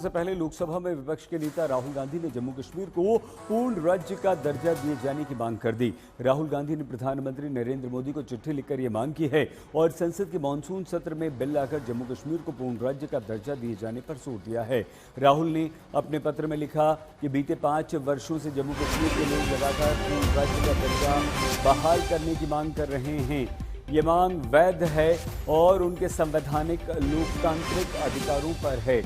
से पहले लोकसभा में विपक्ष के नेता राहुल गांधी ने जम्मू कश्मीर को पूर्ण राज्य का दर्जा दिए जाने की मांग कर दी। राहुल गांधी ने प्रधानमंत्री नरेंद्र मोदी को चिट्ठी लिखकर यह मांग की है और संसद के मानसून सत्र में बिल लाकर जम्मू कश्मीर को पूर्ण राज्य का दर्जा दिए जाने पर जोर दिया है। राहुल ने अपने पत्र में लिखा कि बीते 5 वर्षों से जम्मू कश्मीर के लोग लगातार पूर्ण राज्य का दर्जा बहाल करने की मांग कर रहे हैं। ये मांग वैध है और उनके संवैधानिक लोकतांत्रिक अधिकारों पर है।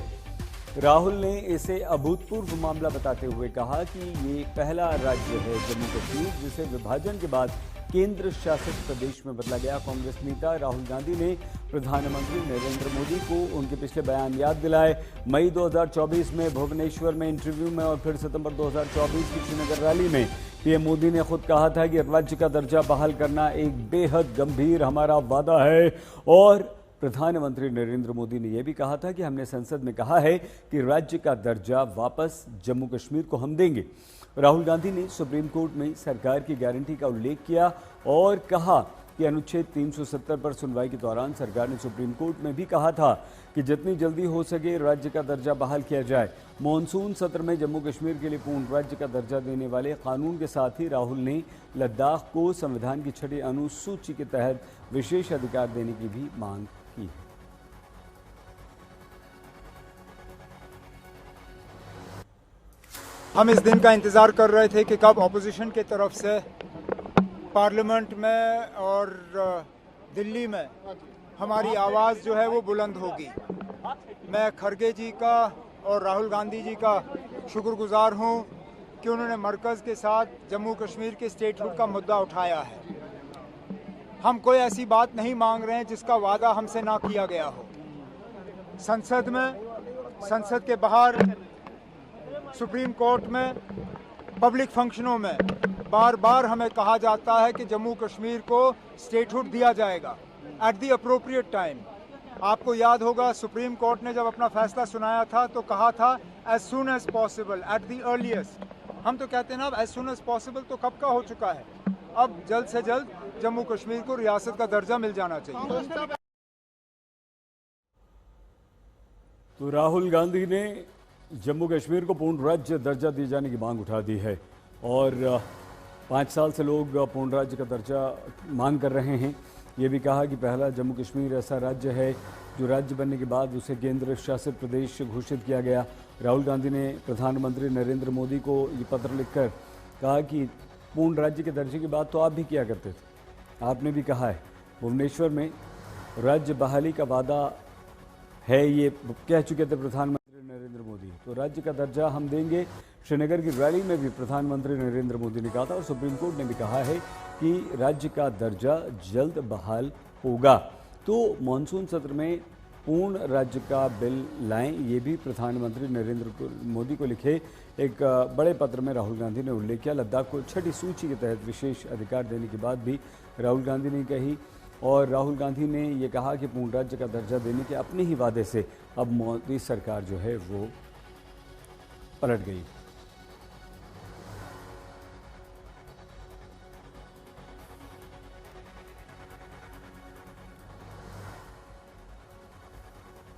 राहुल ने इसे अभूतपूर्व मामला बताते हुए कहा कि ये पहला राज्य है जम्मू कश्मीर जिसे विभाजन के बाद केंद्र शासित प्रदेश में बदला गया। कांग्रेस नेता राहुल गांधी ने प्रधानमंत्री नरेंद्र मोदी को उनके पिछले बयान याद दिलाए। मई 2024 में भुवनेश्वर में इंटरव्यू में और फिर सितंबर 2024 की श्रीनगर रैली में पीएम मोदी ने खुद कहा था कि राज्य का दर्जा बहाल करना एक बेहद गंभीर हमारा वादा है और प्रधानमंत्री नरेंद्र मोदी ने यह भी कहा था कि हमने संसद में कहा है कि राज्य का दर्जा वापस जम्मू कश्मीर को हम देंगे। राहुल गांधी ने सुप्रीम कोर्ट में सरकार की गारंटी का उल्लेख किया और कहा कि अनुच्छेद 370 पर सुनवाई के दौरान सरकार ने सुप्रीम कोर्ट में भी कहा था कि जितनी जल्दी हो सके राज्य का दर्जा बहाल किया जाए। मॉनसून सत्र में जम्मू कश्मीर के लिए पूर्ण राज्य का दर्जा देने वाले कानून के साथ ही राहुल ने लद्दाख को संविधान की 6ठी अनुसूची के तहत विशेष अधिकार देने की भी मांग की। हम इस दिन का इंतज़ार कर रहे थे कि कब ऑपोजिशन की तरफ से पार्लियामेंट में और दिल्ली में हमारी आवाज़ जो है वो बुलंद होगी। मैं खड़गे जी का और राहुल गांधी जी का शुक्रगुजार हूं कि उन्होंने मरकज़ के साथ जम्मू कश्मीर के स्टेटहुड का मुद्दा उठाया है। हम कोई ऐसी बात नहीं मांग रहे हैं जिसका वादा हमसे ना किया गया हो। संसद में, संसद के बाहर, सुप्रीम कोर्ट में, पब्लिक फंक्शनों में बार बार हमें कहा जाता है कि जम्मू कश्मीर को स्टेटहुड दिया जाएगा एट द अप्रोप्रिएट टाइम। आपको याद होगा सुप्रीम कोर्ट ने जब अपना फैसला सुनाया था तो कहा था as soon as possible, at the earliest. हम तो कहते हैं ना अब एज सून एज पॉसिबल तो कब का हो चुका है। अब जल्द से जल्द जम्मू कश्मीर को रियासत का दर्जा मिल जाना चाहिए। तो राहुल गांधी ने जम्मू कश्मीर को पूर्ण राज्य दर्जा दिए जाने की मांग उठा दी है और 5 साल से लोग पूर्ण राज्य का दर्जा मांग कर रहे हैं। ये भी कहा कि पहला जम्मू कश्मीर ऐसा राज्य है जो राज्य बनने के बाद उसे केंद्र शासित प्रदेश घोषित किया गया। राहुल गांधी ने प्रधानमंत्री नरेंद्र मोदी को ये पत्र लिखकर कहा कि पूर्ण राज्य के दर्जे की बात तो आप भी किया करते थे, आपने भी कहा है। भुवनेश्वर में राज्य बहाली का वादा है, ये कह चुके थे प्रधानमंत्री नरेंद्र मोदी। तो राज्य का दर्जा हम देंगे। श्रीनगर की रैली में भी प्रधानमंत्री नरेंद्र मोदी ने कहा था और सुप्रीम कोर्ट ने भी कहा है कि राज्य का दर्जा जल्द बहाल होगा। तो मानसून सत्र में पूर्ण राज्य का बिल लाएं, ये भी प्रधानमंत्री नरेंद्र मोदी को लिखे एक बड़े पत्र में राहुल गांधी ने उल्लेख किया। लद्दाख को 6ठी सूची के तहत विशेष अधिकार देने की बात भी राहुल गांधी ने कही और राहुल गांधी ने ये कहा कि पूर्ण राज्य का दर्जा देने के अपने ही वादे से अब मोदी सरकार जो है वो पलट गई।